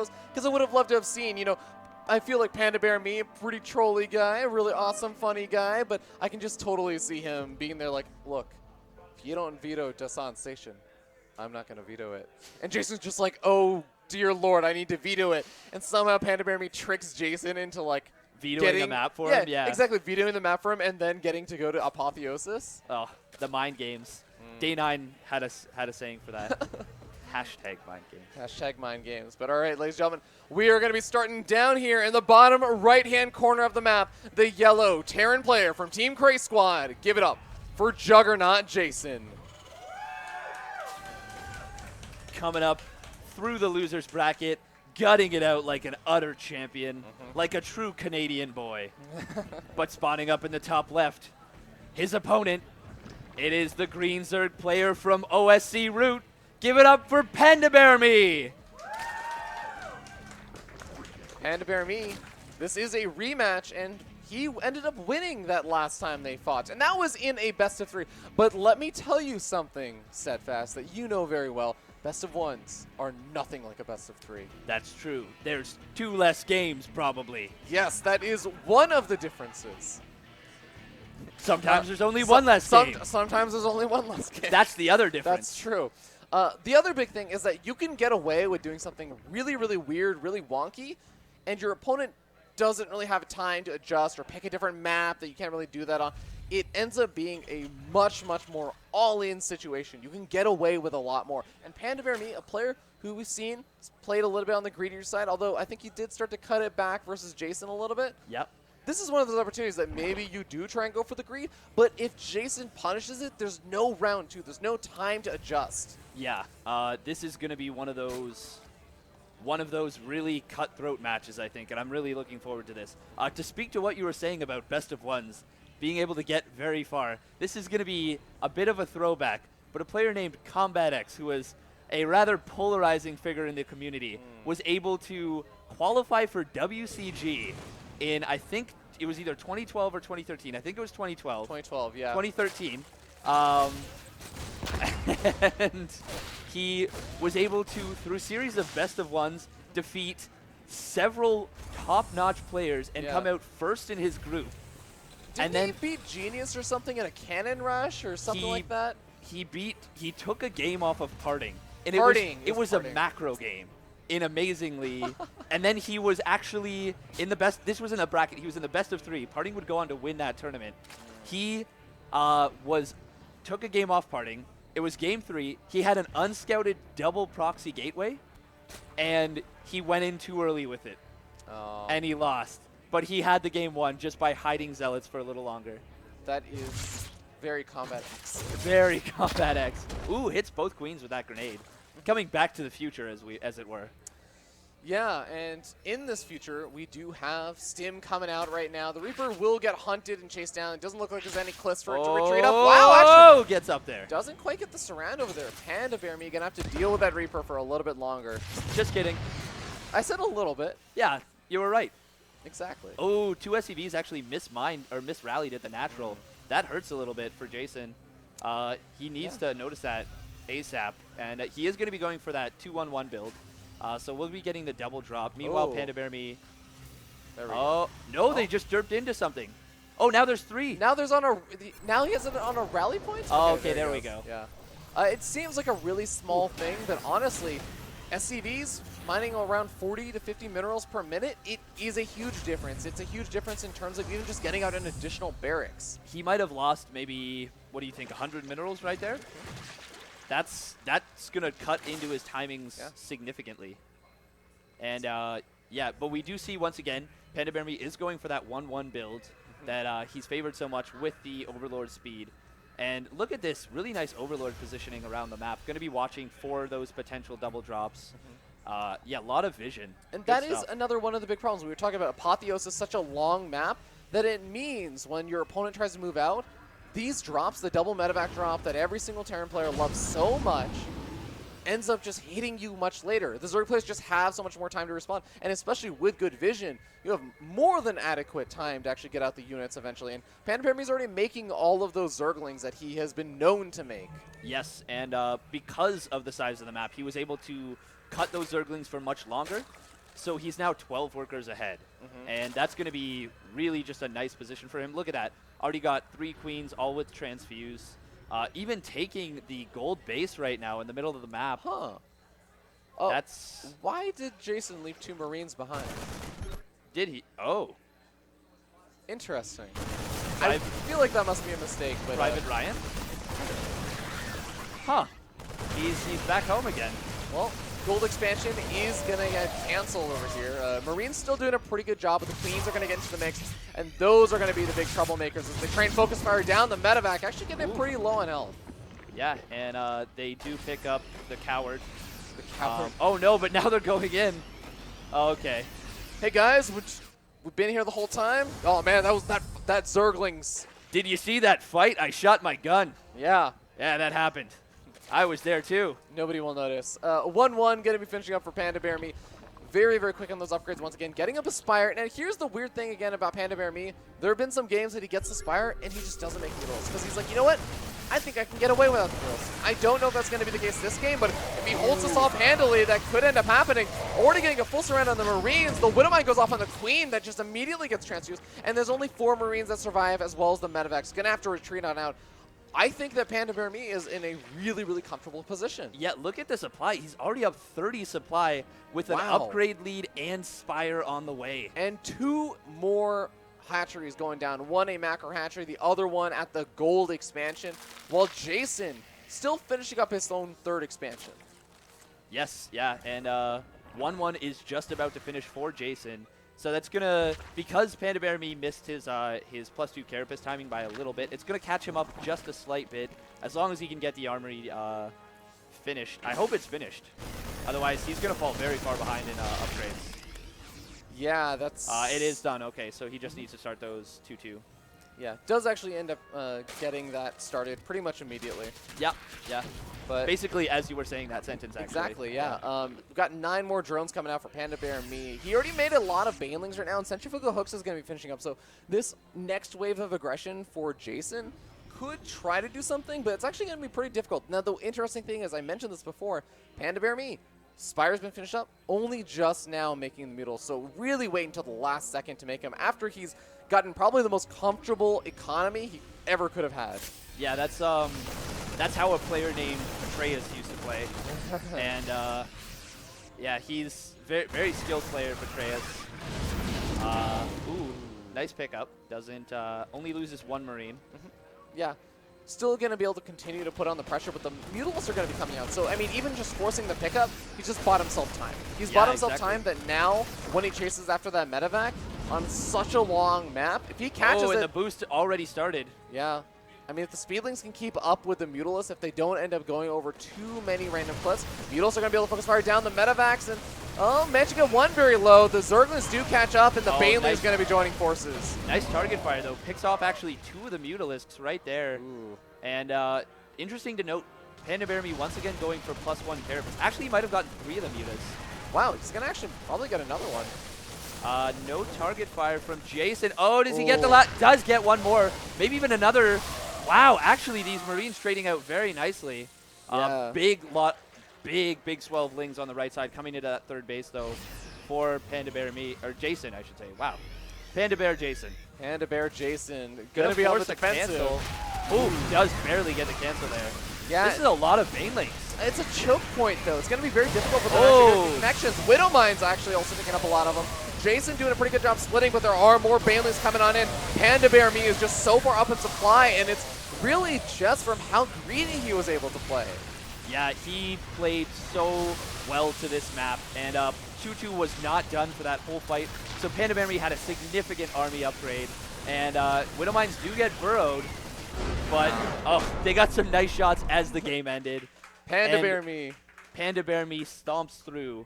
videos, because I would have loved to have seen, you know, I feel like PandaBearMe, a pretty trolly guy, a really awesome, funny guy, but I can just totally see him being there like, look, if you don't veto Dasan Station, I'm not going to veto it. And Jason's just like, oh, dear Lord, I need to veto it. And somehow PandaBearMe tricks Jason into, like, Vetoing the map for him? Yeah. Exactly, vetoing the map for him and then getting to go to Apotheosis. Oh, the mind games. Day 9 had a saying for that. Hashtag mind games. Hashtag mind games. But all right, ladies and gentlemen, we are going to be starting down here in the bottom right-hand corner of the map. The yellow Terran player from Team Cray Squad. Give it up for Juggernaut Jason. Coming up through the losers bracket, gutting it out like an utter champion, like a true Canadian boy. But spawning up in the top left, his opponent, it is the Green Zerg player from OSC Root. Give it up for PandaBearMe. PandaBearMe, this is a rematch, and he ended up winning that last time they fought. And that was in a best of 3. But let me tell you something, Steadfast, that you know very well. Best of 1s are nothing like a best of 3. That's true. There's 2 less games, probably. Yes, that is one of the differences. Sometimes there's only one less game. Sometimes there's only one less game. That's the other difference. That's true. The other big thing is that you can get away with doing something really, really weird, really wonky, and your opponent doesn't really have time to adjust or pick a different map that you can't really do that on. It ends up being a much, much more all-in situation. You can get away with a lot more. And PandaBearMe, a player who we've seen played a little bit on the greedier side, although I think he did start to cut it back versus Jason a little bit. Yep. This is one of those opportunities that maybe you do try and go for the greed, but if Jason punishes it, there's no round 2. There's no time to adjust. Yeah, this is going to be one of those really cutthroat matches, I think, and I'm really looking forward to this. To speak to what you were saying about best of 1s, being able to get very far, this is going to be a bit of a throwback, but a player named Combat X, who was a rather polarizing figure in the community, was able to qualify for WCG in, I think it was either 2012 or 2013. I think it was 2012. 2012, yeah. 2013. And he was able to, through a series of best of 1s, defeat several top-notch players and come out first in his group. Didn't he beat Genius or something in a cannon rush or something like that? He took a game off of Parting. And it was a macro game. In amazingly, and then he was actually in the best. This was in a bracket. He was in the best of 3. Parting would go on to win that tournament. He took a game off Parting. It was game 3. He had an unscouted double proxy gateway, and he went in too early with it, and he lost. But he had the game won just by hiding Zealots for a little longer. That is very Combat X. Very Combat X. Ooh, hits both queens with that grenade. Coming back to the future, as it were. Yeah, and in this future, we do have Stim coming out right now. The Reaper will get hunted and chased down. It doesn't look like there's any cliffs for it to retreat up. Wow, actually gets up there. Doesn't quite get the surround over there. PandaBearMe gonna have to deal with that Reaper for a little bit longer. Just kidding. I said a little bit. Yeah, you were right. Exactly. Oh, 2 SCVs actually misrallied at the natural. That hurts a little bit for Jason. He needs to notice that ASAP, and he is going to be going for that 2-1-1 build. So we'll be getting the double drop. Meanwhile, PandaBearMe. There we go. No, they just derped into something. Oh, now there's 3. Now there's now he has it on a rally point. Oh, okay, there we go. Yeah. It seems like a really small thing, but honestly, SCVs mining around 40 to 50 minerals per minute, it is a huge difference. It's a huge difference in terms of even just getting out an additional barracks. He might have lost maybe, what do you think, 100 minerals right there? That's going to cut into his timings significantly. And yeah, but we do see once again, PandaBearMe is going for that 1-1 build that he's favored so much with the Overlord speed. And look at this really nice Overlord positioning around the map. Going to be watching for those potential double drops. Yeah, a lot of vision. And that is another one of the big problems. We were talking about Apotheosis is such a long map that it means when your opponent tries to move out, these drops, the double medevac drop that every single Terran player loves so much, ends up just hitting you much later. The Zerg players just have so much more time to respond, and especially with good vision, you have more than adequate time to actually get out the units eventually. And PandaBearMe is already making all of those Zerglings that he has been known to make. Yes, and because of the size of the map, he was able to cut those Zerglings for much longer. So he's now 12 workers ahead. And that's going to be really just a nice position for him. Look at that. Already got 3 queens, all with transfuse. Even taking the gold base right now in the middle of the map. Oh, that's... Why did Jason leave 2 Marines behind? Did he? Oh. Interesting. I feel like that must be a mistake. But Private Ryan? Huh. He's back home again. Well, gold expansion is going to get canceled over here. Marines still doing a pretty good job, but the queens are going to get into the mix, and those are going to be the big troublemakers as they train focus fire down. The medevac actually getting pretty low on health. Yeah, and they do pick up the coward. The coward. Oh no, but now they're going in. Oh, okay. Hey guys, we've been here the whole time. Oh man, that was that Zerglings. Did you see that fight? I shot my gun. Yeah. Yeah, that happened. I was there too. Nobody will notice. 1-1 going to be finishing up for PandaBearMe. Very, very quick on those upgrades once again. Getting up a Spire. Now, here's the weird thing again about PandaBearMe. There have been some games that he gets the Spire and he just doesn't make the rolls. Because he's like, you know what? I think I can get away without the rolls. I don't know if that's going to be the case this game, but if he holds this off handily, that could end up happening. Already getting a full surround on the Marines. The Widowmine goes off on the Queen that just immediately gets transfused. And there's only 4 Marines that survive as well as the Medevac's going to have to retreat on out. I think that PandaBearMe is in a really, really comfortable position. Yeah, look at the supply. He's already up 30 supply with an upgrade lead and Spire on the way. And 2 more hatcheries going down. One a macro hatchery, the other one at the gold expansion, while Jason still finishing up his own 3rd expansion. Yes, yeah, and 1-1 is just about to finish for Jason. So that's going to, because PandaBearMe missed his +2 carapace timing by a little bit, it's going to catch him up just a slight bit, as long as he can get the armory finished. I hope it's finished. Otherwise, he's going to fall very far behind in upgrades. Yeah, that's... it is done. Okay, so he just needs to start those 2-2. Yeah, does actually end up getting that started pretty much immediately. Yeah, yeah. But basically, as you were saying that sentence, actually. Exactly, yeah. We've got 9 more drones coming out for PandaBearMe. He already made a lot of banelings right now, and Centrifugal Hooks is going to be finishing up. So this next wave of aggression for Jason could try to do something, but it's actually going to be pretty difficult. Now, the interesting thing, as I mentioned this before, PandaBearMe, Spire's been finished up, only just now making the Mutals. So really wait until the last second to make him after he's gotten probably the most comfortable economy he ever could have had. Yeah, that's how a player named Atreus used to play. And yeah, he's very, very skilled player, Atreus. Ooh, nice pickup. Doesn't only loses 1 Marine. Yeah. Still going to be able to continue to put on the pressure, but the Mutals are going to be coming out. So, I mean, even just forcing the pickup, he's just bought himself time. He's bought himself time that now, when he chases after that medevac on such a long map, if he catches and the boost already started. Yeah. I mean, if the Speedlings can keep up with the Mutalists, if they don't end up going over too many random clips, Mutals are going to be able to focus fire down the medevacs, and managing to get 1 very low. The Zerglings do catch up, and the Banelings are going to be joining forces. Nice target fire, though. Picks off actually 2 of the Mutalisks right there. Ooh. And interesting to note, PandaBearMe once again going for +1 carapace. Actually, he might have gotten 3 of the Mutas. Wow, he's going to actually probably get another one. No target fire from Jason. Oh, does he get the last? Does get 1 more. Maybe even another. Wow, actually, these Marines trading out very nicely. Yeah. Big swell of Lings on the right side coming into that 3rd base, though, for PandaBearMe, or Jason, I should say. Wow. PandaBear Jason. PandaBear Jason. Going to be on the defensive. Ooh, does barely get the cancel there. Yeah. This is a lot of Banelings. It's a choke point, though. It's going to be very difficult for them to get connections. Widowmine's actually also picking up a lot of them. Jason doing a pretty good job splitting, but there are more Banelings coming on in. PandaBearMe is just so far up in supply, and it's really just from how greedy he was able to play. Yeah, he played so well to this map, and 2-2 was not done for that whole fight. So PandaBearMe had a significant army upgrade, and Widowmines do get burrowed, but they got some nice shots as the game ended. PandaBearMe stomps through